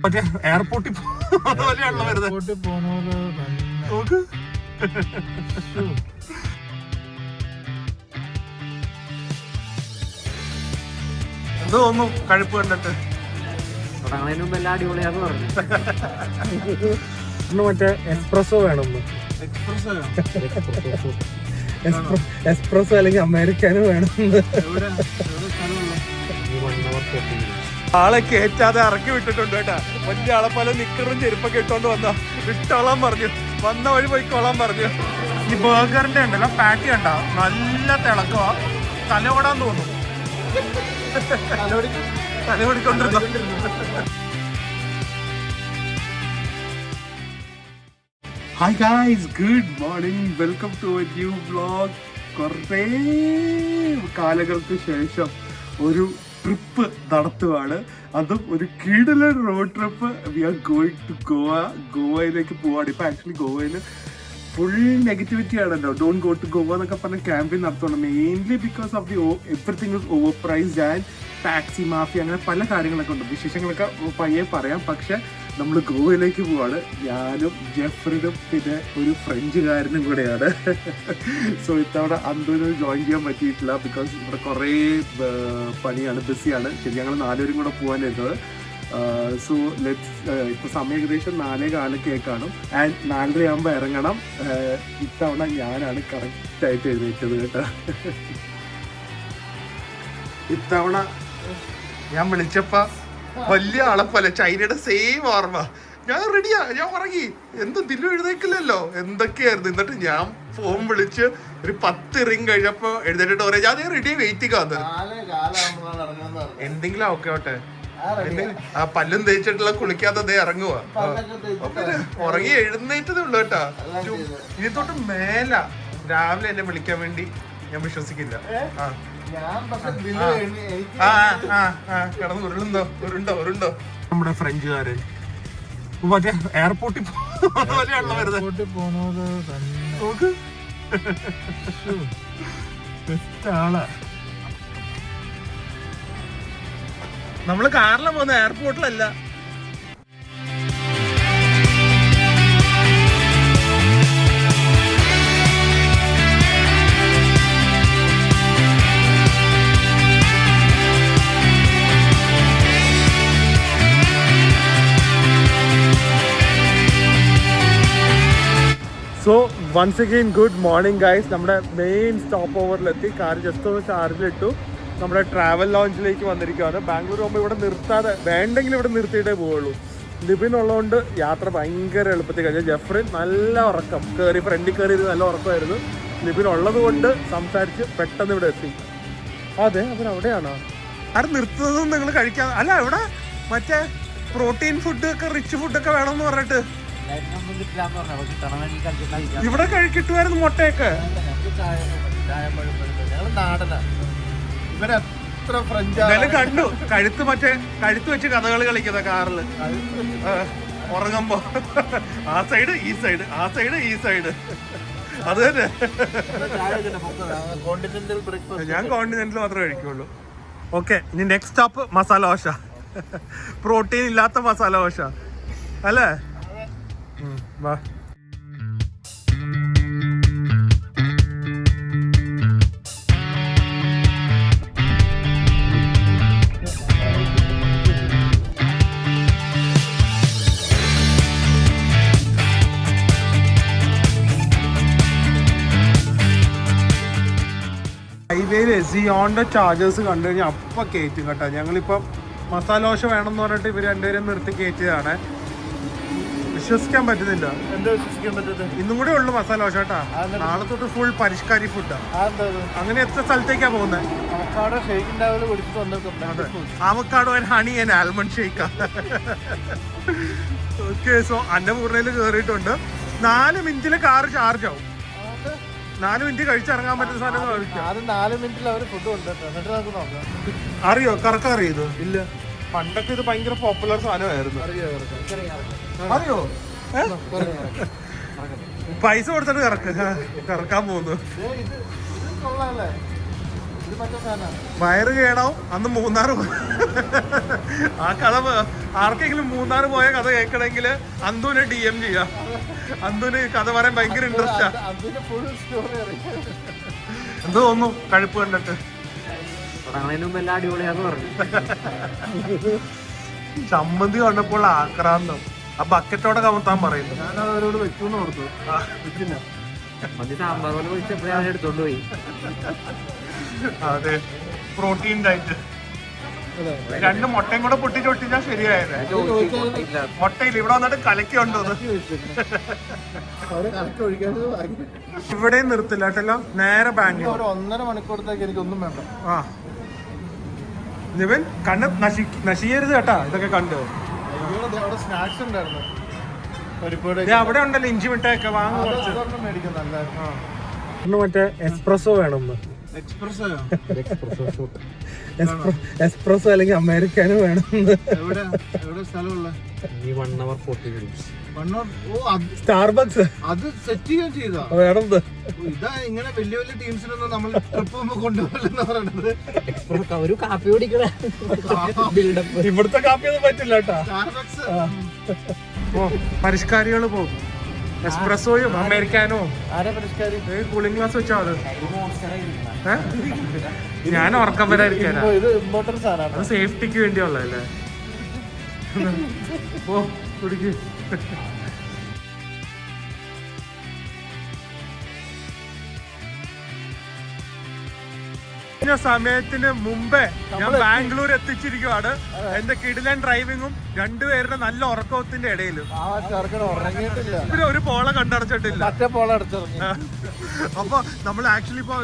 മറ്റേ എയർപോർട്ടിൽ പോലെയാണല്ലോ വരുന്നത്. എന്തോ തോന്നുന്നു കഴിപ്പ് കണ്ടിട്ട്? അടിപൊളിയാന്ന് പറഞ്ഞു. മറ്റേ എക്സ്പ്രസോ വേണം. എക്സ്പ്രസോ അല്ലെങ്കിൽ അമേരിക്കാനോ വേണം. ആളെ കേറ്റാതെ ഇറക്കി വിട്ടിട്ടുണ്ട് കേട്ടാ. വലിയ ആളെ പോലെ നിക്കറും ചെരുപ്പൊക്കെ ഇട്ടോണ്ട് വിട്ടോളാൻ പറഞ്ഞു. വന്ന വഴി പോയിക്കോളാൻ പറഞ്ഞു. ഈ ബർഗറിന്റെ ഉണ്ടല്ലോ പാറ്റി കണ്ട നല്ല തിളക്കമാ. തലയോടാൻ തോന്നും. തലയോടിക്കൊണ്ടിരുന്നു. Hi guys, good morning, welcome to a new vlog. കുറേ കാലങ്ങൾക്ക് ശേഷം ഒരു ട്രിപ്പ് നടത്തുവാണ്. അതും ഒരു കിടിലൻ road trip. We are going to ഗോവയിലേക്ക് പോവാണ്. ഇപ്പം ആക്ച്വലി ഗോവയിൽ ഫുൾ നെഗറ്റിവിറ്റി ആണല്ലോ. ഡോണ്ട് ഗോ ടു ഗോവ എന്നൊക്കെ പറഞ്ഞ ക്യാമ്പയിൻ നടത്തുകയാണ്. Mainly because of the everything is overpriced and taxi mafia, അങ്ങനെ പല കാര്യങ്ങളൊക്കെ ഉണ്ട്. വിശേഷങ്ങളൊക്കെ പയ്യെ പറയാം. പക്ഷെ നമ്മൾ ഗോവയിലേക്ക് പോവാണ്. ഞാനും ജെഫ്രിനും പിന്നെ ഒരു ഫ്രഞ്ചുകാരനും കൂടെയാണ്. സോ ഇത്തവണ അന്തൂര് ജോയിൻ ചെയ്യാൻ പറ്റിയിട്ടില്ല. ബിക്കോസ് ഇവിടെ കുറേ പണിയാണ്, ബിസിയാണ്. ശരി, ഞങ്ങൾ 4 പേരും കൂടെ പോകാനിരുന്നത്. സോ ലെറ്റ്സ് ഇപ്പോൾ സമയം ഏകദേശം 4:15 കാണും. ആൻഡ് 4:30 ആകുമ്പോൾ ഇറങ്ങണം. ഇത്തവണ ഞാനാണ് കറക്റ്റായിട്ട് എഴുന്നേറ്റത് കേട്ടോ. ഇത്തവണ ഞാൻ വിളിച്ചപ്പോ വലിയ ആളെ പോലെ ചൈനയുടെ സെയിം ഓർമ്മ. ഞാൻ റെഡിയാ, ഞാൻ ഉറങ്ങി, എന്തും ദില്ലു എഴുന്നേക്കില്ലല്ലോ, എന്തൊക്കെയായിരുന്നു. എന്നിട്ട് ഞാൻ ഫോൺ വിളിച്ച് ഒരു 10 റിങ് കഴിഞ്ഞപ്പോ എഴുന്നേറ്റിട്ട് പറയാം ഞാൻ റെഡി വെയിറ്റിംഗ് ആണ്. എന്തെങ്കിലും ഓക്കെ ആവട്ടെ. ആ പല്ലും തേച്ചിട്ടുള്ള കുളിക്കാതെ ഇറങ്ങുവാ. ഉറങ്ങി എഴുന്നേറ്റതേ ഉള്ളു കേട്ടാ. ഇനി തൊട്ട് മേല രാവിലെ എന്നെ വിളിക്കാൻ വേണ്ടി ഞാൻ വിശ്വസിക്കില്ല. കിടന്ന് ഉരുണ്ടോ നമ്മുടെ ഫ്രഞ്ചുകാരൻ. മറ്റേ എയർപോർട്ടിൽ പോലെയാണല്ലോ വരുന്നത്. നമ്മള് കാറിലാണ് പോകുന്നത്, എയർപോർട്ടിലല്ല. So once again good morning guys. നമ്മുടെ മെയിൻ സ്റ്റോപ്പ് ഓവറിലെത്തി. കാർ ജസ്റ്റ് ഒന്ന് ചാർജിലിട്ടു. നമ്മുടെ ട്രാവൽ ലോഞ്ചിലേക്ക് വന്നിരിക്കുകയാണ്. ബാംഗ്ലൂർ പോകുമ്പോൾ ഇവിടെ നിർത്താതെ, വേണ്ടെങ്കിൽ ഇവിടെ നിർത്തിയിട്ടേ പോവുള്ളൂ. ലിബിൻ ഉള്ളതുകൊണ്ട് യാത്ര ഭയങ്കര എളുപ്പത്തിൽ കഴിഞ്ഞു. ജെഫ്രിൻ നല്ല ഉറക്കം, ഫ്രണ്ടിൽ കയറി നല്ല ഉറക്കമായിരുന്നു. ലിബിൻ ഉള്ളത് കൊണ്ട് സംസാരിച്ച് പെട്ടെന്ന് ഇവിടെ എത്തി. അതെ, അവരവിടെയാണോ ആരും നിർത്തുന്നതും നിങ്ങൾ കഴിക്കാൻ? അല്ല, ഇവിടെ മറ്റേ പ്രോട്ടീൻ ഫുഡ് ഒക്കെ റിച്ച് ഫുഡൊക്കെ വേണമെന്ന് പറഞ്ഞിട്ട് ഇവിടെ കിട്ടുമായിരുന്നു മുട്ടയൊക്കെ. ഇന്നലെ കണ്ടു കഴുത്ത് വെച്ച് കഥകളി കളിക്കുന്ന കാറില് ഉറങ്ങുമ്പോ. ആ സൈഡ് ഈ സൈഡ്, ആ സൈഡ് ഈ സൈഡ്. അത് തന്നെ. ഞാൻ കോണ്ടിനെന്റൽ മാത്രമേ കഴിക്കുള്ളൂ. ഓക്കെ, ഇനി next stop masala dosa. Protein ഇല്ലാത്ത മസാല ദോശ അല്ലേ? വാ. ഹൈവേയില് സിയോണിന്റെ ചാർജേഴ്സ് കണ്ടു കഴിഞ്ഞാൽ അപ്പം കയറ്റും കേട്ടോ. ഞങ്ങളിപ്പം മസാല ദോശ വേണമെന്ന് പറഞ്ഞിട്ട് ഇവർ 2 പേരും നിർത്തി കയറ്റിയതാണ്. വിശ്വസിക്കാൻ പറ്റുന്നില്ല. ഇന്നും കൂടെ ഉള്ളു മസാല ദോശ കേട്ടാ. നാളെ തൊട്ട് ഫുൾ പരിഷ്കാരി ഫുഡാ. അങ്ങനെ എത്ര സ്ഥലത്തേക്കാ പോകുന്നത്? Avocado and honey and almond ഷേക്കാ. ഓക്കെ, സോ അന്നപൂർണയിൽ കയറിയിട്ടുണ്ട്. 4 മിനിറ്റില് കാർ ചാർജ് ആവും. 4 മിനിറ്റ് കഴിച്ചിറങ്ങാൻ പറ്റുന്ന സാധനം അറിയോ? കറക്കം അറിയോ? ഇല്ല. പണ്ടൊക്കെ ഇത് ഭയങ്കര പോപ്പുലർ സാധനമായിരുന്നു. അറിയോ? പൈസ കൊടുത്തിട്ട് കറക്കാൻ പോകുന്നു. വയറ് കേടാവും. അന്ന് 3 ആ കഥ ആർക്കെങ്കിലും മൂന്നാർ പോയ കഥ കേൾക്കണമെങ്കിൽ അന്തുവിനെ DM ചെയ്യാം. അന്തുവിന് കഥ പറയാൻ ഭയങ്കര ഇൻട്രസ്റ്റാ. എന്ത് തോന്നുന്നു കഴുപ്പ് കണ്ടിട്ട്? ചമ്മന്തി കണ്ടപ്പോൾ ആക്രാന്തം. ആ ബക്കറ്റോടെ കമത്താൻ പറയുന്നു. ഞാനത് അവരോട് വെക്കൂന്ന് ഓർത്തു. എടുത്തോണ്ട് പോയി. അതെ, പ്രോട്ടീൻ ഡയറ്റ്. 2 മുട്ടയും കൂടെ പൊട്ടിച്ചൊട്ടിച്ചാ ശരിയായത്. മുട്ടയില്ല, ഇവിടെ വന്നിട്ട് കലക്കുണ്ടോ? ഇവിടെ നിർത്തില്ല കേട്ടല്ലോ, നേരെ ബാംഗ്ലൂർ. 1.5 മണിക്കൂറത്തേക്ക് എനിക്കൊന്നും വേണ്ട. ആ നിവൻ കണ്ണ് നശിക്കരുത് കേട്ടാ. ഇതൊക്കെ കണ്ടോ? അവിടെ സ്നാക്സ് ഉണ്ടായിരുന്നു. അവിടെ ഉണ്ടല്ലോ ഇഞ്ചി മിഠായൊക്കെ വാങ്ങും. മറ്റേ എക്സ്പ്രസോ വേണം. എക്സ്പ്രസോ അല്ലെങ്കിൽ അമേരിക്കാനോ വേണം. സ്റ്റാർബക്സ് അത് സെറ്റ് ചെയ്യാൻ ചെയ്താ വേണം. ഇതാ ഇങ്ങനെ വലിയ വലിയ ടീംസിനൊന്നും നമ്മൾ ട്രിപ്പ് കൊണ്ടുപോകില്ലെന്ന് പറയണത്. ഒരു കാപ്പി കുടിക്കണ ഇവിടുത്തെ കാപ്പിയൊന്നും പറ്റില്ല കേട്ടാ. സ്റ്റാർബക്സ് പരിഷ്കാരികൾ പോകും. എക്സ്പ്രസോയും അമേരിക്കാനോ. ആരെ പരിഷ്കാരി? കൂളിംഗ് ഗ്ലാസ് വെച്ചാ അത്. ഞാൻ ഉറക്കം വരാതിരിക്കാനാ. ഇത് ഇമ്പോർട്ടൻസ് സാധനമാണ്. അത് സേഫ്റ്റിക്ക് വേണ്ടിയുള്ളതല്ലേ. ഓ കുടിക്ക്. സമയത്തിന് മുമ്പേ ഞാൻ ബാംഗ്ലൂർ എത്തിച്ചിരിക്കുവാണ്. എന്റെ കിടിലൻ ഡ്രൈവിങ്ങും രണ്ടുപേരുടെ നല്ല ഉറക്കത്തിന്റെ ഇടയിൽ പിന്നെ ഒരു പോള കണ്ടടച്ചിട്ടില്ല. അപ്പൊ നമ്മൾ ആക്ച്വലി ഇപ്പൊ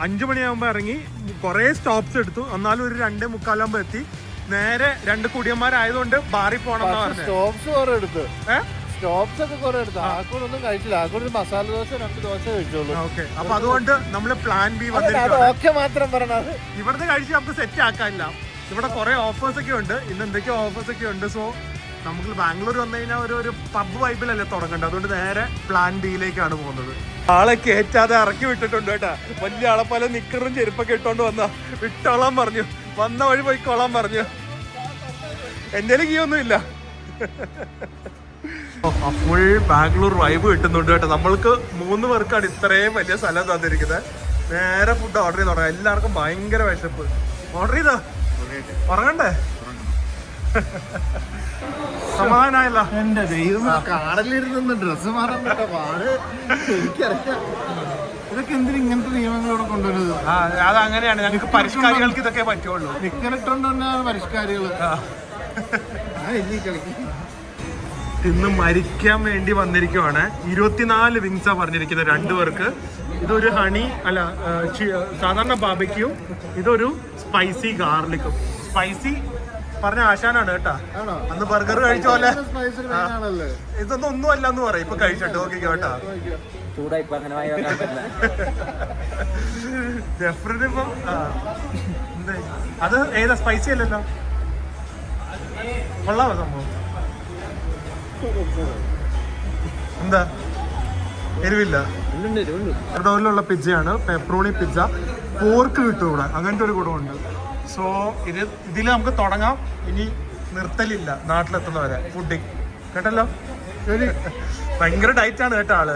5 മണിയാകുമ്പോ ഇറങ്ങി കുറെ സ്റ്റോപ്സ് എടുത്തു. എന്നാലും ഒരു 2:45 എത്തി. നേരെ 2 കുടിയന്മാരായതുകൊണ്ട് ബാറിൽ പോണം എന്നാ പറഞ്ഞത്. സ്റ്റോപ്സ് ഒക്കെ കുറെ എടുത്തു. ആക്കൂടൊന്നും കഴിച്ചില്ല. ആക്കൂടെ മസാല ദോശ 2 ദോശ കഴിച്ചോളൂ. അപ്പൊ അതുകൊണ്ട് നമ്മള് പ്ലാൻ ബി മാത്രം പറഞ്ഞത് ഇവിടുന്ന് കഴിച്ച് നമുക്ക് സെറ്റ് ആക്കാനില്ല. ഇവിടെ കുറെ ഓഫേഴ്സ് ഒക്കെ ഉണ്ട്. ഇന്ന് എന്തൊക്കെയോ ഓഫേഴ്സ് ഒക്കെ ഉണ്ട്. സോ നമുക്ക് ബാംഗ്ലൂർ വന്നു കഴിഞ്ഞാൽ ഒരു പബ് വൈബിലല്ലേ തുടങ്ങേണ്ടത്. അതുകൊണ്ട് നേരെ പ്ലാൻ ബിയിലേക്കാണ് പോകുന്നത്. ആളെ കയറ്റാതെ ഇറക്കി വിട്ടിട്ടുണ്ട് കേട്ടാ. വലിയ ആളെ പോലെ നിക്കറും ചെരുപ്പൊക്കെ ഇട്ടോണ്ട് വിട്ടോളാൻ പറഞ്ഞു. വന്ന വഴി പോയിക്കോളാൻ പറഞ്ഞു. എന്റെ കീ ഒന്നും ഇല്ല. ഫുൾ ബാംഗ്ലൂർ വൈബ് കിട്ടുന്നുണ്ട് കേട്ടോ. നമ്മൾക്ക് 3 പേർക്കാണ് ഇത്രയും വലിയ സ്ഥലം തന്നിരിക്കുന്നത്. നേരെ ഫുഡ് ഓർഡർ ചെയ്ത് തുടങ്ങാം. എല്ലാവർക്കും ഭയങ്കര വിശപ്പ്. ഓർഡർ ചെയ്തോ? ഉറങ്ങണ്ടേ? സമാധാനായല്ലോ. എന്റെ ദൈവം, കാടലിരുന്ന് ഡ്രസ്സ് മാറാൻ പറ്റ പാട്. എനിക്കറിയാം ഇതൊക്കെ എന്തിനും ഇങ്ങനത്തെ നിയമങ്ങൾ ഇവിടെ കൊണ്ടുവരുന്നത്. അത് അങ്ങനെയാണ്. ഞങ്ങൾക്ക് പരിഷ്കാരികൾക്ക് ഇതൊക്കെ പറ്റുള്ളൂ. നിക്കറിട്ടോണ്ട് തന്നെയാണ് പരിഷ്കാരികള്. ഇന്ന് മരിക്കാൻ വേണ്ടി വന്നിരിക്കുവാണ്. 24 വിങ്സാ പറഞ്ഞിരിക്കുന്നത് 2 പേർക്ക്. ഇതൊരു ഹണി അല്ല സാധാരണ ബാർബിക്യൂ, ഇതൊരു സ്പൈസി ഗാർലിക്കും. സ്പൈസി പറഞ്ഞ ആശാനാണ് കേട്ടാ. അന്ന് ബർഗർ കഴിച്ച പോലെ ഇതൊന്നും ഒന്നും അല്ല എന്ന് പറയും. ഇപ്പൊ കഴിച്ചിട്ട് ഓക്കെ കേട്ടാ. ജെഫ്രിന് ഇപ്പം അത് ഏതാ സ്പൈസി അല്ലല്ലോ. കൊള്ളാമോ സംഭവം? എന്താ എരിവില്ല? ഡോറിലുള്ള പിസ്സയാണ്, പെപ്പറോണി പിസ്സ. പോർക്ക് കിട്ടും ഇവിടെ, അങ്ങനത്തെ ഒരു ഗുണമുണ്ട്. സോ ഇതിൽ നമുക്ക് തുടങ്ങാം. ഇനി നിർത്തലില്ല നാട്ടിലെത്തുന്നവരെ ഫുഡിങ്. കേട്ടല്ലോ? ഭയങ്കര ഡയറ്റ് ആണ് കേട്ടോ ആള്.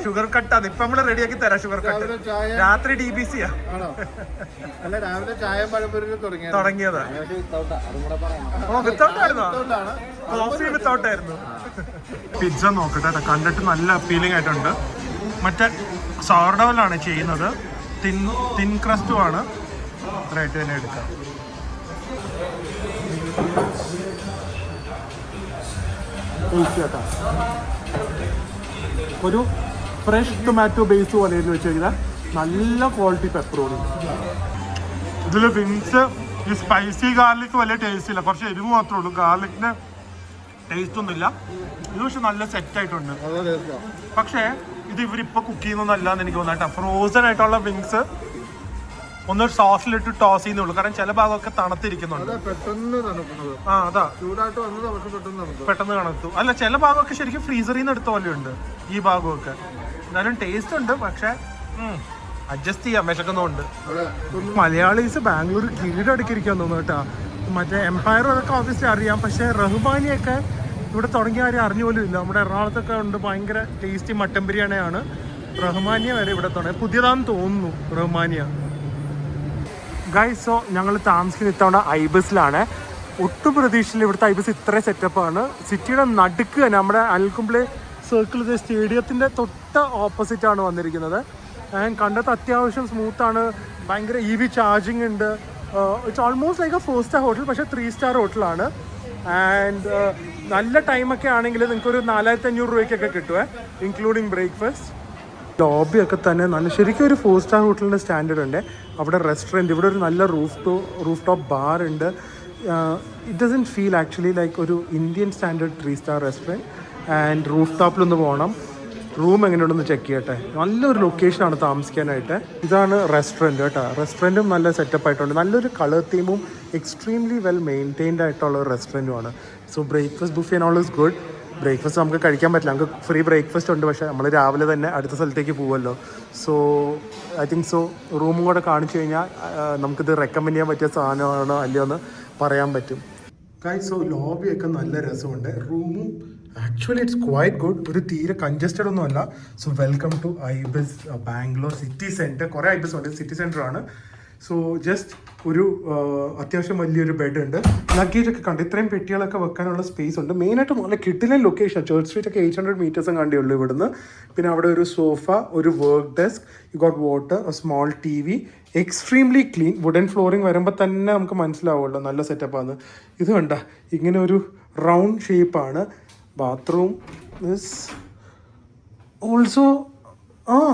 ഷുഗർ കട്ടാണ്. ഇപ്പൊ നമ്മള് റെഡിയാക്കി തരാം ഷുഗർ കട്ട്. രാത്രി DBC തുടങ്ങിയതാ. വിത്തൗട്ട് ആയിരുന്നോ? കോഫി വിത്തൗട്ട് ആയിരുന്നു. പിസ്സ നോക്കട്ടെ കേട്ടോ. കണ്ടിട്ട് നല്ല അപ്പീലിംഗ് ആയിട്ടുണ്ട്. മറ്റേ സോർഡോയിലാണ് ചെയ്യുന്നത്. തിൻ ക്രസ്റ്റും ആണ്. റേറ്റ് തന്നെ എടുക്കാം. ഒരു ഫ്രഷ് ടൊമാറ്റോ ബേസ് പോലെ വെച്ചിരിക്കുന്ന നല്ല ക്വാളിറ്റി പെപ്പറോണി. ഇതിൽ വിങ്സ് ഈ സ്പൈസി ഗാർലിക് വലിയ ടേസ്റ്റ് ഇല്ല. കുറച്ച് എരിവ് മാത്രമേ ഉള്ളൂ. ഗാർലിക്കിന് ടേസ്റ്റ് ഒന്നുമില്ല. ഇത് പക്ഷെ നല്ല സെറ്റ് ആയിട്ടുണ്ട്. പക്ഷേ ഇത് ഇവരിപ്പോൾ കുക്ക് ചെയ്യുന്നതല്ലാന്ന് എനിക്ക് തോന്നാട്ടോ. ഫ്രോസൺ ആയിട്ടുള്ള വിങ്സ് ഒന്ന് സോസിലിട്ട് ടോസ് ചെയ്യുന്നുള്ളൂ. കാരണം ചില ഭാഗമൊക്കെ തണുത്തിരിക്കുന്നുണ്ട്. അതാ പെട്ടെന്ന് തണുത്തു. അല്ല, ചില ഭാഗമൊക്കെ ശരിക്കും ഫ്രീസറിൽ നിന്ന് എടുത്ത പോലെ ഉണ്ട്. ഈ ഭാഗമൊക്കെ എന്നാലും ടേസ്റ്റ് ഉണ്ട്. പക്ഷെ അഡ്ജസ്റ്റ് ചെയ്യാം വിശക്കുന്നുണ്ട്. മലയാളീസ് ബാംഗ്ലൂർ കീഴടക്കിയിരിക്കാൻ തോന്നുന്നു കേട്ടാ. മറ്റേ എംപയറും അതൊക്കെ ഓബിയസ്ലി അറിയാം, പക്ഷേ റഹ്മാനിയൊക്കെ ഇവിടെ തുടങ്ങിയ ആരും അറിഞ്ഞു പോലും ഇല്ല. നമ്മുടെ എറണാകുളത്തൊക്കെ ഉണ്ട് ഭയങ്കര ടേസ്റ്റി മട്ടൻ ബിരിയാണിയാണ്. റഹ്മാനിയ വരെ ഇവിടെ തുടങ്ങി, പുതിയതാണെന്ന് തോന്നുന്നു റഹ്മാനിയ. ഗൈസ്, സോ ഞങ്ങൾ താമസിക്കുന്ന ഇത്തവണ ഐബസിലാണ്. ഒട്ടും പ്രതീക്ഷയില്ല ഇവിടുത്തെ ഐബസ് ഇത്ര സെറ്റപ്പാണ്. സിറ്റിയുടെ നടുക്ക് തന്നെ നമ്മുടെ അൽകുംബ്ലെ സർക്കിൾ സ്റ്റേഡിയത്തിൻ്റെ തൊട്ട് ഓപ്പോസിറ്റാണ് വന്നിരിക്കുന്നത്. ആൻഡ് കണ്ടത് അത്യാവശ്യം സ്മൂത്താണ്, ഭയങ്കര EV ചാർജിങ് ഉണ്ട്. It's almost like A 4-star hotel, പക്ഷേ 3-star ഹോട്ടലാണ്. ആൻഡ് നല്ല ടൈമൊക്കെ ആണെങ്കിൽ നിങ്ങൾക്കൊരു 4500 രൂപയ്ക്കൊക്കെ കിട്ടുമേ, ഇൻക്ലൂഡിങ് ബ്രേക്ക്ഫാസ്റ്റ്. ലോബിയൊക്കെ തന്നെ നല്ല ശരിക്കും ഒരു 4-star ഹോട്ടലിൻ്റെ സ്റ്റാൻഡേർഡ് ഉണ്ട്. അവിടെ റെസ്റ്റോറൻറ്റ്, ഇവിടെ ഒരു നല്ല റൂഫ് ടോപ്പ് ബാർ ഉണ്ട്. It doesn't feel actually like ഒരു Indian standard 3-star restaurant. And roof ടോപ്പിലൊന്ന് പോകണം, റൂം എങ്ങനെയുണ്ടെന്ന് ചെക്ക് ചെയ്യട്ടെ. നല്ലൊരു ലൊക്കേഷനാണ് താമസിക്കാനായിട്ട്. ഇതാണ് റെസ്റ്റോറൻറ്റ് കേട്ടോ. റെസ്റ്റോറൻറ്റും നല്ല സെറ്റപ്പ് ആയിട്ടുണ്ട്, നല്ലൊരു കളർ തീമും എക്സ്ട്രീംലി വെൽ മെയിൻറ്റെയിൻഡ് ആയിട്ടുള്ള ഒരു റെസ്റ്റോറൻറ്റുമാണ്. So breakfast buffet and all is good. Breakfast നമുക്ക് കഴിക്കാൻ പറ്റില്ല, നമുക്ക് ഫ്രീ ബ്രേക്ക്ഫാസ്റ്റ് ഉണ്ട്, പക്ഷേ നമ്മൾ രാവിലെ തന്നെ അടുത്ത സ്ഥലത്തേക്ക് പോകുമല്ലോ. സോ ഐ തിങ്ക് സോ റൂമും കൂടെ കാണിച്ചു കഴിഞ്ഞാൽ നമുക്കിത് റെക്കമെൻഡ് ചെയ്യാൻ പറ്റിയ സാധനമാണോ അല്ലയോ എന്ന് പറയാൻ പറ്റും. ഗൈസ്, സോ ലോബിയൊക്കെ നല്ല രസമുണ്ട്. റൂമും ആക്ച്വലി ഇറ്റ്സ് ക്വൈറ്റ് ഗുഡ്, ഒരു തീരെ കൺജസ്റ്റഡ് ഒന്നും അല്ല. So welcome to Ibis Bangalore city centre. കുറേ ഐബസ് ഉണ്ട്, സിറ്റി സെൻറ്റർ ആണ്. സോ ജസ്റ്റ് ഒരു അത്യാവശ്യം വലിയൊരു ബെഡ് ഉണ്ട്. ലഗേജ് ഒക്കെ കണ്ട് ഇത്രയും പെട്ടികളൊക്കെ വെക്കാനുള്ള സ്പേസ് ഉണ്ട്. മെയിനായിട്ട് നല്ല കിട്ടിലൻ ലൊക്കേഷൻ. ചേർച്ച് സ്ട്രീറ്റ് ഒക്കെ 800 മീറ്റേഴ്സും കണ്ടേ ഉള്ളൂ ഇവിടുന്ന്. പിന്നെ അവിടെ ഒരു സോഫ, ഒരു work desk, you got water, small TV, extremely clean. Wooden flooring വരുമ്പോൾ തന്നെ നമുക്ക് മനസ്സിലാവുമല്ലോ നല്ല സെറ്റപ്പാണ്. ഇത് കണ്ട ഇങ്ങനെ ഒരു റൗണ്ട് ഷേപ്പാണ്. Bathroom is also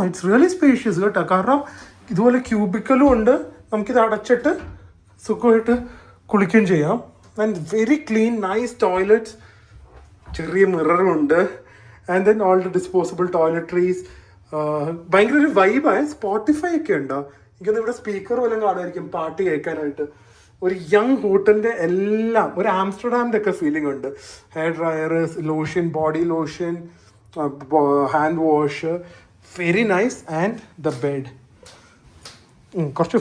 it's really spacious കേട്ടോ. കാരണം ഇതുപോലെ ക്യൂബിക്കലും ഉണ്ട്, നമുക്കിത് അടച്ചിട്ട് സുഖമായിട്ട് കുളിക്കുകയും ചെയ്യാം. And very clean, nice toilets, ചെറിയ മിററും ഉണ്ട്. And then all the disposable toiletries. ഭയങ്കര ഒരു വൈബായ. സ്പോട്ടിഫൈ ഒക്കെ ഉണ്ടോ? എനിക്കൊന്ന് ഇവിടെ സ്പീക്കർ വല്ലതും കാണുമായിരിക്കും പാട്ട് കേൾക്കാനായിട്ട്. ഒരു യങ് ഹോട്ടലിൻ്റെ എല്ലാം ഒരു ആംസ്റ്റർഡാമിൻ്റെ ഒക്കെ ഫീലിംഗ് ഉണ്ട്. Hair dryer, lotion, body lotion, hand wash, very nice. And the bed കുറച്ച്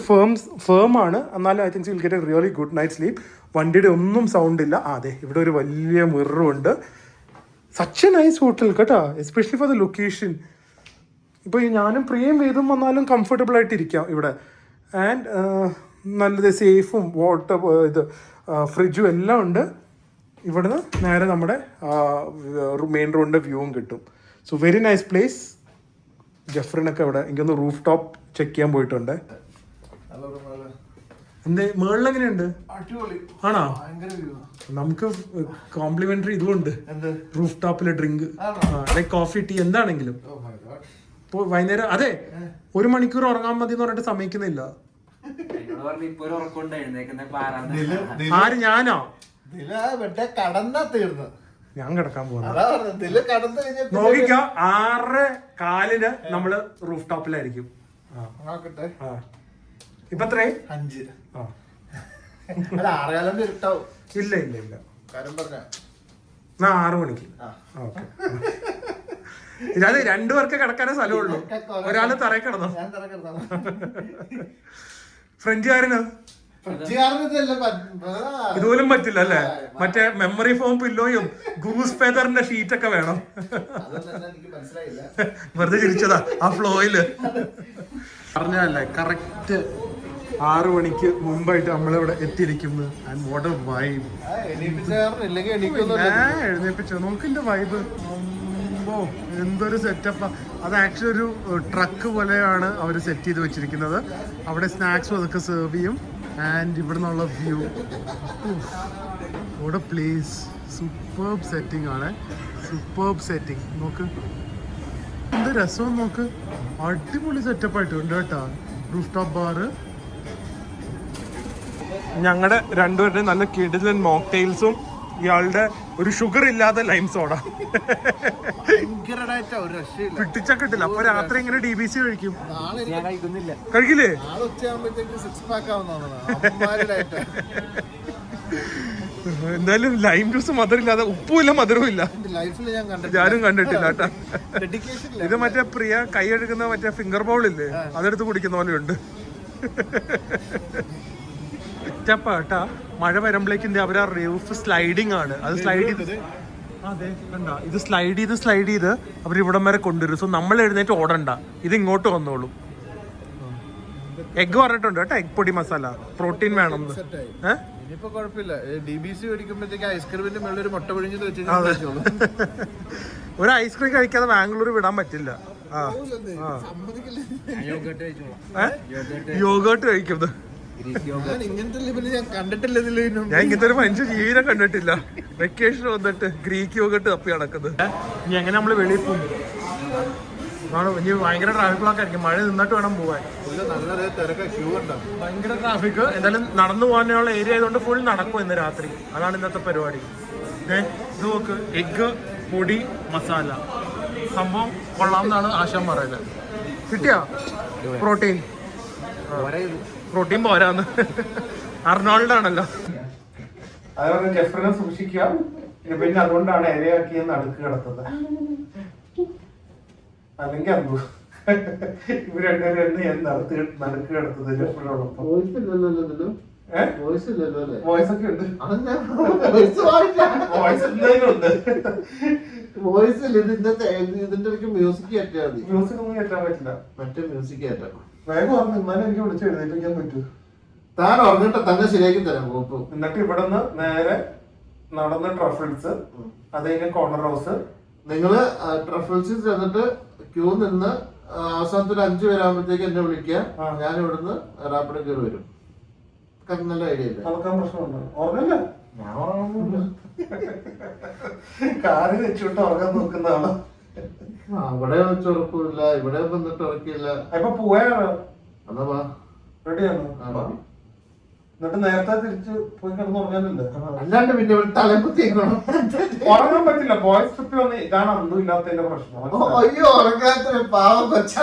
ഫേമാണ്, എന്നാലും I think will get A really good night sleep. വണ്ടിയുടെ ഒന്നും സൗണ്ട് ഇല്ല. അതെ, ഇവിടെ ഒരു വലിയ മിററും ഉണ്ട്. സച്ച് എ നൈസ് ഹോട്ടൽ കേട്ടോ, എസ്പെഷ്യലി ഫോർ ദ ലൊക്കേഷൻ. ഇപ്പോൾ ഞാനും പ്രിയം വേദം വന്നാലും കംഫർട്ടബിൾ ആയിട്ടിരിക്കാം ഇവിടെ. ആൻഡ് നല്ലത് സേഫും വാട്ടർ ഇത് ഫ്രിഡ്ജും എല്ലാം ഉണ്ട്. ഇവിടുന്ന് നേരെ നമ്മുടെ മെയിൻ റോഡിൻ്റെ വ്യൂവും കിട്ടും. So very nice place. ജഫ്രിനൊക്കെ ഇവിടെ എനിക്കൊന്ന് റൂഫ് ടോപ്പ് ചെക്ക് ചെയ്യാൻ പോയിട്ടുണ്ട്. എന്തേ മേളിലെങ്ങനെയുണ്ട്? ആണോ? നമുക്ക് കോംപ്ലിമെന്ററി ഇതുമുണ്ട്, റൂഫ് ടോപ്പിലെ ഡ്രിങ്ക്, ലൈക്ക് കോഫി, ടീ, എന്താണെങ്കിലും. ഇപ്പോൾ വൈകുന്നേരം അതെ 1 മണിക്കൂർ ഉറങ്ങാൻ മതി എന്ന് പറഞ്ഞിട്ട് സമ്മതിക്കുന്നില്ല. ആര്? ഞാനോ? ഞാൻ കിടക്കാൻ പോകുന്നത് നോക്കിക്കോ. 6:15 നമ്മള് റൂഫ് ടോപ്പിലായിരിക്കും. ഇപ്പൊ എത്രേ? 5. ഇല്ല ഇല്ല ഇല്ല, 6 മണിക്ക്. ഓക്കെ, ഇത് 2 പേർക്ക് കിടക്കാനേ സ്ഥലമുള്ളൂ. ഒരാള് തറയിൽ കിടന്നോ? ഫ്രഞ്ചുകാരനോ? ഇതുപോലും പറ്റില്ല അല്ലേ? മറ്റേ മെമ്മറി ഫോം പില്ലോയും ഗൂസ് ഫെദറിന്റെ ഷീറ്റൊക്കെ വേണം. വെറുതെ ചിരിച്ചതാ ആ ഫ്ലോയില്. പറഞ്ഞല്ലേ, കറക്റ്റ് 6 മണിക്ക് മുമ്പായിട്ട് നമ്മളിവിടെ എത്തിയിരിക്കുന്നു. And what a vibe. എഴുന്നേപ്പിച്ചോ, നോക്കിന്റെ വൈബ്. എന്തൊരു സെറ്റപ്പാ. അത് ആക്ച്വലി ഒരു ട്രക്ക് പോലെയാണ് അവർ സെറ്റ് ചെയ്ത് വെച്ചിരിക്കുന്നത്. അവിടെ സ്നാക്സും അതൊക്കെ സെർവ് ചെയ്യും. ആൻഡ് ഇവിടെ നിന്നുള്ള view, what A place. Superb setting ആണ്, സൂപ്പർബ് സെറ്റിംഗ്. നോക്ക് എന്ത് രസം നോക്ക്, അടിപൊളി സെറ്റപ്പ് ആയിട്ടുണ്ട് കേട്ടോ. Roof top bar. ഞങ്ങളുടെ 2 പേരുടെ നല്ല കിടിലൻ മോക്ടെയിൽസും ഇയാളുടെ ഒരു ഷുഗർ ഇല്ലാതെ ലൈം സോഡ പിട്ടിച്ചൊക്കെ ഇട്ടില്ല. അപ്പൊ രാത്രി ഇങ്ങനെ DBC കഴിക്കും. കഴിക്കില്ലേ? എന്തായാലും ലൈം ജ്യൂസ് മധുരമില്ലാതെ, ഉപ്പുമില്ല മധുരവും ഇല്ല, ഞാനും കണ്ടിട്ടില്ല കേട്ടാ. ഇത് മറ്റേ പ്രിയ കൈ എടുക്കുന്ന മറ്റേ ഫിംഗർ ബൗൾ ഇല്ലേ, അതെടുത്ത് കുടിക്കുന്ന പോലെ ഉണ്ട്. കേട്ടാ. മഴ വരുമ്പോഴേക്കും അവർ ആ റൂഫ് സ്ലൈഡിങ് ആണ്. അത് സ്ലൈഡ് ചെയ്ത് അതെ കണ്ട, ഇത് സ്ലൈഡ് ചെയ്ത് അവർ ഇവിടം വരെ കൊണ്ടുവരും. സോ നമ്മൾ എഴുന്നേറ്റ് ഓടണ്ട, ഇത് ഇങ്ങോട്ട് വന്നോളൂ. എഗ് പറഞ്ഞിട്ടുണ്ട് കേട്ടോ, എഗ് പൊടി മസാല, പ്രോട്ടീൻ വേണം. ഇനിയിപ്പോ കുഴപ്പമില്ല, DBC മേടിക്കുമ്പോഴത്തേക്ക് ഐസ്ക്രീമിന്റെ മേളിൽ ഒരു മുട്ട പിഴിഞ്ഞത് വെച്ച് ഒരു ഐസ്ക്രീം കഴിക്കാതെ ബാംഗ്ലൂർ വിടാൻ പറ്റില്ല. യോഗേർട്ട് കഴിക്കുന്നത് ഞാൻ ഇങ്ങനത്തെ ഒരു മനുഷ്യ ജീവിതം കണ്ടിട്ടില്ല. വെക്കേഷൻ വന്നിട്ട് ഗ്രീക്ക് യോഗട്ട് തപ്പി നടക്കുന്നത്. ഇനി എങ്ങനെ നമ്മള് വെളിയിൽ പോകും? ഇനി ഭയങ്കര ട്രാഫിക് ബ്ലോക്ക് ആയിരിക്കും. മഴ നിന്നിട്ട് വേണം പോവാൻ. ഭയങ്കര ട്രാഫിക്. എന്തായാലും നടന്നു പോകാനുള്ള ഏരിയ ആയതുകൊണ്ട് ഫുൾ നടക്കും ഇന്ന് രാത്രി. അതാണ് ഇന്നത്തെ പരിപാടി. ഇത് നോക്ക്, എഗ് പൊടി മസാല സംഭവം കൊള്ളാമെന്നാണ് ആശാൻ പറയുന്നത്. കിട്ടിയാ പ്രോട്ടീൻ പോരാന്ന് അർണോൾഡ് ആണല്ലോ. അതേപോലെ ജെഫ്രിനെ സൂക്ഷിക്കുക. പിന്നെ അതുകൊണ്ടാണ് ഇരയാക്കിയെന്ന് അടുക്ക് കിടത്തത്. അല്ലെങ്കിൽ അതു ഇവർ രണ്ടുപേരും നടുക്ക് കിടത്തത് ജെഫ്രിനോടൊപ്പം. വോയിസ് ഒക്കെ ഉണ്ട്. ഇതിന്റെ മ്യൂസിക് കയറ്റാ മതി. മ്യൂസിക് ഒന്നും കയറ്റാൻ പറ്റില്ല. മറ്റേ മ്യൂസിക് കയറ്റാം. വേഗം ഓർമ്മ എന്നാലും എനിക്ക് വിളിച്ച് എഴുന്നേൽപ്പിക്കാൻ പറ്റൂ. താൻ ഉറങ്ങിട്ട് തന്നെ ശരിയാക്കി തരാം. എന്നിട്ട് ഇവിടെ നിന്ന് നേരെ നടന്ന് ട്രഫിൾസ്, അത് കഴിഞ്ഞ് കോർണർ ഹൗസ്. നിങ്ങള് ട്രഫിൾസിൽ ചെന്നിട്ട് ക്യൂ നിന്ന് അവസാനത്തെ ഒരു 5 പേരാകുമ്പോഴത്തേക്ക് എന്നെ വിളിക്കുക. ഞാൻ ഇവിടുന്ന് റാപ്പിഡ് കയറി വരും. നല്ല ഐഡിയ ഇല്ല. നടക്കാൻ പ്രശ്നമുണ്ട്. ഓർമ്മയില്ല, ഞാൻ ഉറങ്ങുന്നില്ല. കാറിൽ വെച്ചിട്ട് ഉറങ്ങാൻ നോക്കുന്ന ആളാ. അവിടെ വെച്ച് ഉറപ്പില്ല, ഇവിടെ വന്നിട്ട് ഉറക്കില്ല. ഇപ്പൊ പോയാണ്. എന്നാ വാ, റെഡിയാണോ? എന്നിട്ട് നേരത്തെ തിരിച്ച് പോയി കിടന്ന് ഉറങ്ങാനില്ല. അല്ലാണ്ട് പിന്നെ തലപ്പത്തേക്കണം. ഉറങ്ങാൻ പറ്റില്ല. ബോയ്സ് ട്രിപ്പിൽ വന്ന് ഇതാണ് അന്തും ഇല്ലാത്തതിന്റെ പ്രശ്നം. അയ്യോ, ഉറങ്ങാത്തൊരു പാവം കൊച്ച.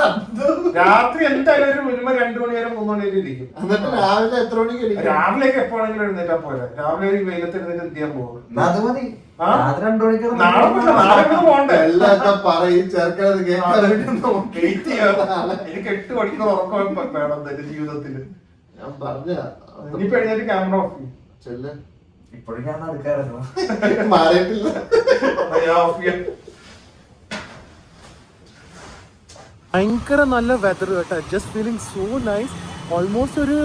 രാത്രി എന്തായാലും ഒരു മിനിമം 2 മണി വരെ 3 മണി വരെ ഇരിക്കും. എന്നിട്ട് രാവിലെ എത്ര മണിക്ക് എണീക്കും? രാവിലേക്ക് എപ്പോഴെങ്കിലും എഴുന്നേറ്റാ പോലെ. രാവിലെ ഒരു വെയിലത്ത് എഴുന്നേറ്റ് എന്ത് ചെയ്യാൻ പോകും? അത് മതി. എല്ലാം പറയും ചേർക്കാതെ എനിക്ക് 8 മണിക്കൂർ ഉറക്കം വേണം എന്റെ ജീവിതത്തില്. ഞാൻ പറഞ്ഞ ഇനിയിപ്പോ എഴുന്നേറ്റ് ക്യാമറ ഓഫ് ചെയ്യും. ചെല്ല്, ഇപ്പോഴും ഞാൻ നടക്കാറല്ലോ. മാറിയിട്ടില്ല. ഭയങ്കര നല്ല വെതർ കേട്ടോ. Just feeling so nice. Almost ഒരു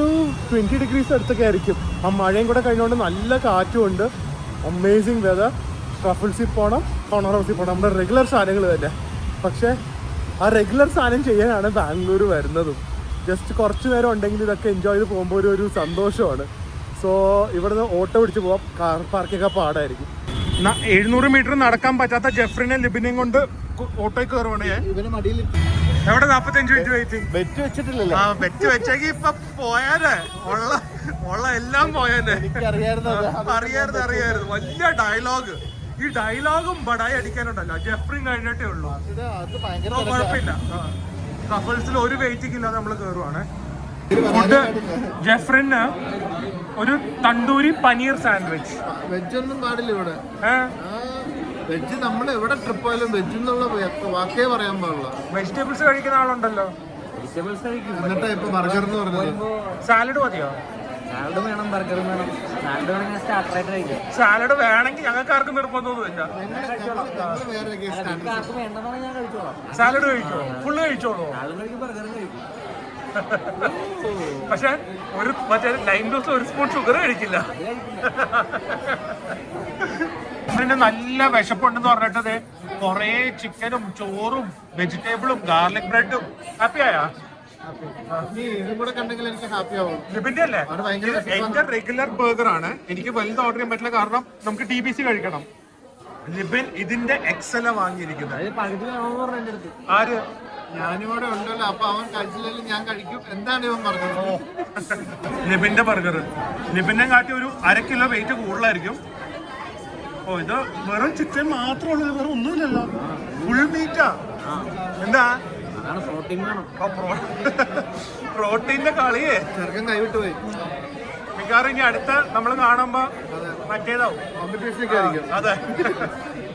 20 ഡിഗ്രീസ് അടുത്തൊക്കെ ആയിരിക്കും. ആ മഴയും കൂടെ കഴിഞ്ഞുകൊണ്ട് നല്ല കാറ്റും ഉണ്ട്. Amazing weather. ട്രഫിൾസിൽ പോകണം, കോർണർ ഹൗസിൽ പോകണം. നമ്മുടെ റെഗുലർ സാധനങ്ങൾ തന്നെ. പക്ഷേ ആ റെഗുലർ സാധനം ചെയ്യാനാണ് ബാംഗ്ലൂർ വരുന്നതും. ജസ്റ്റ് കുറച്ച് നേരം ഉണ്ടെങ്കിൽ ഇതൊക്കെ എൻജോയ് ചെയ്ത് പോകുമ്പോൾ ഒരു സന്തോഷമാണ്. സോ ഇവിടുന്ന് ഓട്ടോ പിടിച്ച് പോവാം. കാർ പാർക്കൊക്കെ പാടായിരിക്കും. 700 മീറ്റർ നടക്കാൻ പറ്റാത്ത ജെഫ്രിനെ ലിബിനെയും കൊണ്ട് ഓട്ടോയിൽ കയറുവാണ് ഞാൻ. എവിടെ 45 മിനിറ്റ് വെയിറ്റിംഗ്. ബെറ്റ് വെച്ചിട്ടില്ലല്ലോ. ആ ബെറ്റ് വെച്ചെങ്കിൽ ഇപ്പൊ പോയാലേ ഉള്ള എല്ലാം പോയാലേ. അറിയായിരുന്നു. വലിയ ഡയലോഗ്. ഈ ഡയലോഗും ബടായി അടിക്കാനുണ്ടല്ലോ. ജെഫ്രിൻ കഴിഞ്ഞിട്ടേ ഉള്ളൂ. കുഴപ്പമില്ല. കപ്പിൾസിൽ ഒരു വെയിറ്റിംഗ് ഇല്ലാതെ നമ്മൾ കയറുവാണ്. ഫുഡ് ജെഫ്രിന് ഒരു തണ്ടൂരി പനീർ സാൻഡ്വിച്ച്. വെജ് ഒന്നും പാടില്ല ഇവിടെ. വെജ് നമ്മൾ എവിടെ ട്രിപ്പ് പോയാലും വെജ് എന്നുള്ള വാക്കേ പറയാൻ പാടില്ല. വെജിറ്റബിൾസ് കഴിക്കുന്ന ആളുണ്ടല്ലോ. എന്നിട്ടാ ഇപ്പൊ ബർഗർ എന്ന് പറഞ്ഞത്. സാലഡ് മതിയോ? സാലഡ് വേണം, ബർഗർ വേണം. സാലഡ് വേണമെങ്കിൽ സ്റ്റാർട്ടറായിട്ട് കഴിക്കാം. സാലഡ് വേണമെങ്കിൽ ഞങ്ങൾക്ക് ആർക്കും നിർബന്ധമൊന്നുമില്ല. ആർക്കും വേണ്ടെന്നാണ് ഞാൻ കഴിച്ചോളാം. സാലഡ് കഴിച്ചോ? ഫുള്ള് കഴിച്ചോളൂ. സാലഡ് കഴിക്കും, ബർഗറും കഴിക്കും. പക്ഷെ മറ്റേ ലൈം ജ്യൂസിൽ 1 സ്പൂൺ ഷുഗർ കഴിക്കില്ല. പിന്നെ നല്ല വിശപ്പുണ്ടെന്ന് പറഞ്ഞിട്ടത് കൊറേ ചിക്കനും ചോറും വെജിറ്റബിളും ഗാർലിക് ബ്രെഡും. ഹാപ്പിയായാ? ഇതും കൂടെ കണ്ടെങ്കിൽ എനിക്ക് ഹാപ്പി ആവും. ലിബിന്റെ അല്ലേ? എന്റെ റെഗുലർ ബർഗർ ആണ്. എനിക്ക് വലുത് ഓർഡർ ചെയ്യാൻ പറ്റില്ല, കാരണം നമുക്ക് TBC കഴിക്കണം. ലിബിൻ ഇതിന്റെ എക്സല വാങ്ങിയിരിക്കുന്നത്. പകുതി വേണമെന്ന് പറഞ്ഞു എന്റെ അടുത്ത്. ആര്? ഞാനിവിടെ ഉണ്ടല്ലോ. അപ്പൊ അവൻ കഴിച്ചില്ലെങ്കിൽ ഞാൻ കഴിക്കും. എന്താണ് ഇവൻ പറഞ്ഞത്? ലിബിന്റെ ബർഗർ ലിബിനെ കാട്ടി ഒരു 1/2 കിലോ വെയിറ്റ് കൂടുതലായിരിക്കും. ഓ, ഇത് വെറും ചിക്കൻ മാത്രമുള്ളത്, വേറെ ഒന്നുമില്ലല്ലോ. ഫുൾ മീറ്റാ. എന്താ പ്രോട്ടീന്റെ കളിയേ. ചെറുക്കൻ കൈവിട്ട് പോയി. മിക്കവാറും ഇനി അടുത്ത നമ്മൾ കാണുമ്പോ മറ്റേതാവും. കോമ്പറ്റീഷനൊക്കെ ആയിരിക്കും. അതെ,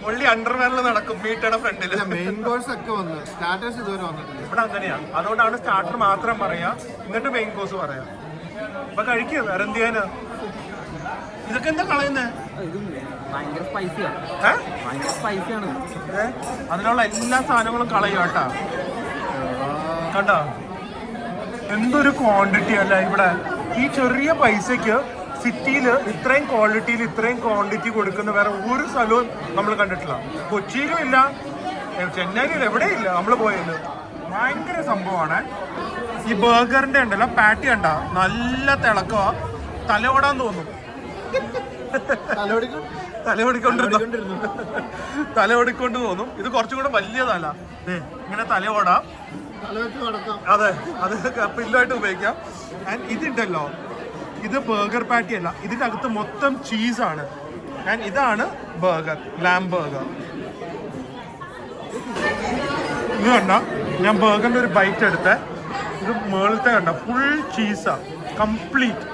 പുള്ളി അണ്ടർവെയറിൽ നടക്കും മീറ്റയുടെ ഫ്രണ്ടില്. മെയിൻ കോഴ്സ് ഒക്കെ വന്ന് സ്റ്റാർട്ടേഴ്സ് ഇതുവരെ വന്നിട്ടില്ല. ഇവിടെ അങ്ങനെയാ. അതുകൊണ്ടാണ് സ്റ്റാർട്ടർ മാത്രം പറയാ, എന്നിട്ട് മെയിൻ കോഴ്സ് പറയാം. അപ്പൊ കഴിക്കുക, വേറെ എന്ത് ചെയ്യാനാ. ഇതൊക്കെ എന്താ കളയുന്നേ? ഇത് ഭയങ്കര സ്പൈസിയാണ്, ഏഹ് ഭയങ്കര സ്പൈസിയാണ്. അതിനുള്ള എല്ലാ സാധനങ്ങളും കളയും കേട്ടാ. കണ്ടോ എന്തൊരു ക്വാണ്ടിറ്റി അല്ല ഇവിടെ. ഈ ചെറിയ പൈസക്ക് സിറ്റിയിൽ ഇത്രയും ക്വാളിറ്റിയിൽ ഇത്രയും ക്വാണ്ടിറ്റി കൊടുക്കുന്ന വേറെ ഒരു സ്ഥലവും നമ്മൾ കണ്ടിട്ടില്ല. കൊച്ചിയിലും ഇല്ല, ചെന്നൈയിലും എവിടെയില്ല നമ്മൾ പോയത്. ഭയങ്കര സംഭവമാണ്. ഈ ബർഗറിന്റെ ഉണ്ടല്ലോ പാറ്റി കണ്ട നല്ല തിളക്കമാ. തലയോടാൻ തോന്നും. തലയോടിക്കൊണ്ട് തോന്നും. ഇത് കുറച്ചും കൂടെ വലിയ തല, ഇങ്ങനെ തലയോടാം. അതെ, അത് പില്ലുമായിട്ട് ഉപയോഗിക്കാം. ആൻഡ് ഇതുണ്ടല്ലോ, ഇത് ബർഗർ പാറ്റി അല്ല, ഇതിൻ്റെ അകത്ത് മൊത്തം ചീസാണ്. ആൻഡ് ഇതാണ് ബർഗർ, ലാം ബർഗർ. ഇത് കണ്ട, ഞാൻ ബർഗറിൻ്റെ ഒരു ബൈറ്റ് എടുത്തേ. ഇത് മേളത്തെ കണ്ട ഫുൾ ചീസാ, കംപ്ലീറ്റ്.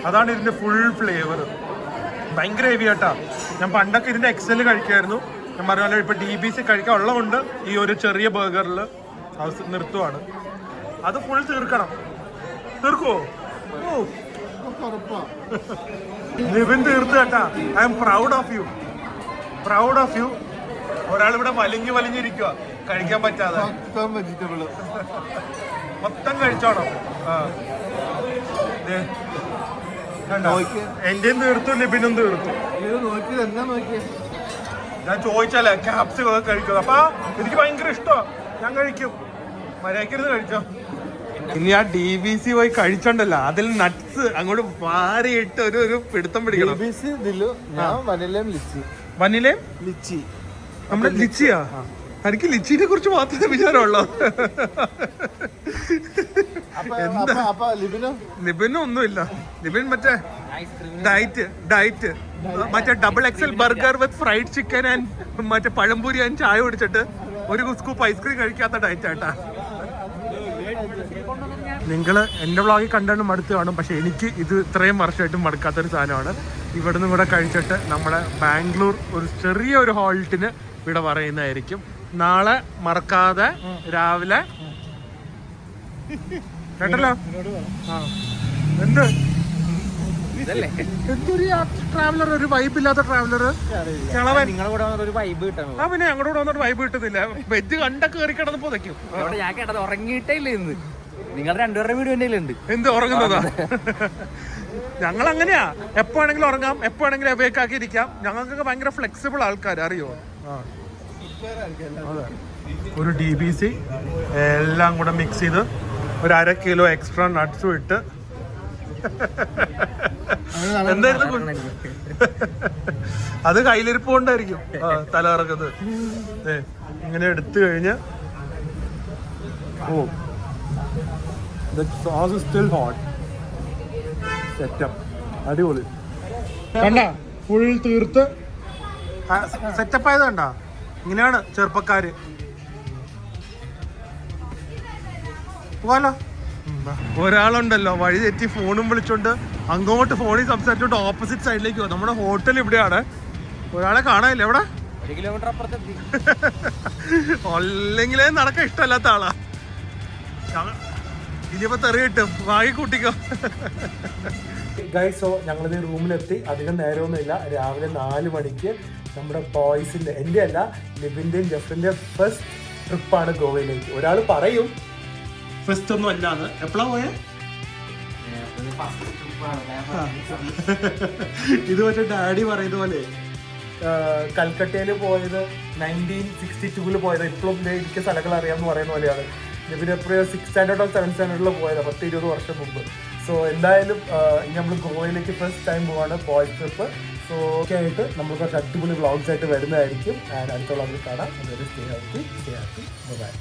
അതാണ് ഇതിൻ്റെ ഫുൾ ഫ്ലേവർ. ഭയങ്കര ഹെവി ആട്ടാ. ഞാൻ പണ്ടൊക്കെ ഇതിൻ്റെ എക്സൽ കഴിക്കുമായിരുന്നു. ഞാൻ പറഞ്ഞ പോലെ ഇപ്പോൾ DBC കഴിക്കാൻ ഉള്ളതുകൊണ്ട് ഈ ഒരു ചെറിയ ബർഗറിൽ നിർത്തുവാണ്. അത് ഫുൾ തീർക്കണം. തീർക്കുവോ? നിവിൻ തീർത്ത് കേട്ടാ. I am proud of you, proud of you. ഒരാളിവിടെ വലിഞ്ഞിരിക്കുക കഴിക്കാൻ പറ്റാതെ. വെജിറ്റബിള് മൊത്തം കഴിച്ചോണം. എന്റെയും തീർത്തു, ലിബിനും തീർത്തു. ഞാൻ ചോദിച്ചാലേ ക്യാപ്സിക്കം ഒക്കെ കഴിക്കും. അപ്പൊ എനിക്ക് ഭയങ്കര ഇഷ്ടമാണ്, ഞാൻ കഴിക്കും. മര്യാദക്കിരുന്ന് കഴിച്ചോ. ഇനി ആ DBC പോയി കഴിച്ചോണ്ടല്ലോ, അതിൽ നട്ട്സ് അങ്ങോട്ട് വാരിയിട്ട് ഒരു പിടുത്തം പിടിക്കണം. വനിലയും ലിച്ചി. നമ്മുടെ ലിച്ചിയാ? എനിക്ക് ലിച്ചിനെ കുറിച്ച് മാത്രമേ വിചാരമുള്ളൂ. ലിബിനും ഒന്നുമില്ല. ലിബിൻ മറ്റേ ഡയറ്റ് മറ്റേ XXL burger with fried chicken and മറ്റേ പഴംപൂരി ആൻഡ് ചായ കുടിച്ചിട്ട് ഒരു സ്കൂപ്പ് ഐസ്ക്രീം കഴിക്കാത്ത ഡയറ്റ് ആട്ടാ. നിങ്ങൾ എൻ്റെ വ്ളോഗിൽ കണ്ടാലും മടുത്ത് കാണും, പക്ഷെ എനിക്ക് ഇത് ഇത്രയും വർഷമായിട്ടും മടുക്കാത്തൊരു സാധനമാണ്. ഇവിടെ നിന്നും കൂടെ കഴിച്ചിട്ട് നമ്മുടെ ബാംഗ്ലൂർ ഒരു ചെറിയൊരു ഹോൾട്ടിന് ഇവിടെ പറയുന്നതായിരിക്കും. നാളെ മറക്കാതെ രാവിലെ കേട്ടല്ലോ. ആ എന്ത് എന്തൊരു ട്രാവലർ, ഒരു വൈബ് ഇല്ലാത്ത ട്രാവലർ. ഒരു വൈബ് കിട്ടണം. ആ പിന്നെ ഞങ്ങളുടെ കൂടെ വന്നിട്ട് വൈബ് കിട്ടുന്നില്ല. വെജ് കണ്ടൊക്കെ കയറി കിടന്നപ്പോ തയ്ക്കും. ഞാൻ കേട്ടത് ഉറങ്ങിയിട്ടേ ഇല്ല ഇന്ന്. നിങ്ങൾ രണ്ടുപേരുടെ വീഡിയോ എൻ്റെ ഉണ്ട്. എന്ത് ഉറങ്ങുന്നതാ? ഞങ്ങൾ അങ്ങനെയാ, എപ്പോ വേണമെങ്കിലും ഉറങ്ങാം, എപ്പോ വേണമെങ്കിലും അവേക്ക് ആക്കി ഇരിക്കാം. ഞങ്ങൾക്കൊക്കെ ഭയങ്കര ഫ്ലെക്സിബിൾ ആൾക്കാർ, അറിയോ? അതെ, ഒരു DBC എല്ലാം കൂടെ മിക്സ് ചെയ്ത് ഒരു 1/2 കിലോ എക്സ്ട്രാ നട്ട്സും ഇട്ട്. എന്തായിരുന്നു അത്? കയ്യിലിരിപ്പ് കൊണ്ടായിരിക്കും തല ഇറക്കുന്നത്. ഇങ്ങനെ എടുത്തു കഴിഞ്ഞ് ഓ the sauce is still hot. Setup, അടിപൊളി. കണ്ട ഫുൾ തീർത്ത് സെറ്റപ്പ് ആയത് കണ്ട. ഇങ്ങനെയാണ് ചെറുപ്പക്കാര്. പോകാലോ. ഒരാളുണ്ടല്ലോ വഴി തെറ്റി ഫോണും വിളിച്ചോണ്ട് അങ്ങോട്ട് ഫോണിൽ സംസാരിച്ചോണ്ട് ഓപ്പോസിറ്റ് സൈഡിലേക്ക് പോകും. നമ്മുടെ ഹോട്ടൽ ഇവിടെയാണ്. ഒരാളെ കാണാനില്ല. എവിടെ? 1 കിലോമീറ്റർ അപ്പുറത്തെത്തി. അല്ലെങ്കിലേ നടക്കാൻ ഇഷ്ടമല്ലാത്ത ആളാ. ഇനിയിപ്പോ തെറി കിട്ടും, വാങ്ങി കൂട്ടിക്കോ. ഗൈസ്, സോ ഞങ്ങളിത് റൂമിലെത്തി. അധികം നേരമൊന്നുമില്ല. രാവിലെ 4 മണിക്ക് നമ്മുടെ ബോയ്സിന്റെ, എൻ്റെ അല്ല ലിബിന്റെയും ജെഫറിന്റെ ഫസ്റ്റ് ട്രിപ്പാണ് ഗോവയിലേക്ക്. ഒരാൾ പറയും ഫസ്റ്റ് ഒന്നും അല്ലാന്ന്. എപ്പോഴാ പോയെ? ഇത് മറ്റേ ഡാഡി പറയുന്ന പോലെ കൽക്കട്ടയിൽ പോയത് 1962 പോയത്. ഇപ്പോഴും എനിക്ക് സ്ഥലങ്ങൾ അറിയാമെന്ന് പറയുന്ന പോലെയാണ്. പിന്നെ എപ്പോഴും 6th സ്റ്റാൻഡേർഡോ 7th സ്റ്റാൻഡേർഡിലോ പോയത്, 10-20 വർഷം മുമ്പ്. സോ എന്തായാലും നമ്മൾ ഗോവയിലേക്ക് ഫസ്റ്റ് ടൈം പോവാണ്, ബോയ്സ് ട്രിപ്പ്. സോ ഒക്കെ ആയിട്ട് നമ്മൾ കുറച്ച് അടിപൊളി വ്ളോഗ്സ് ആയിട്ട് വരുന്നതായിരിക്കും. അടുത്തുള്ള അതിൽ കാണാം. Stay happy, by.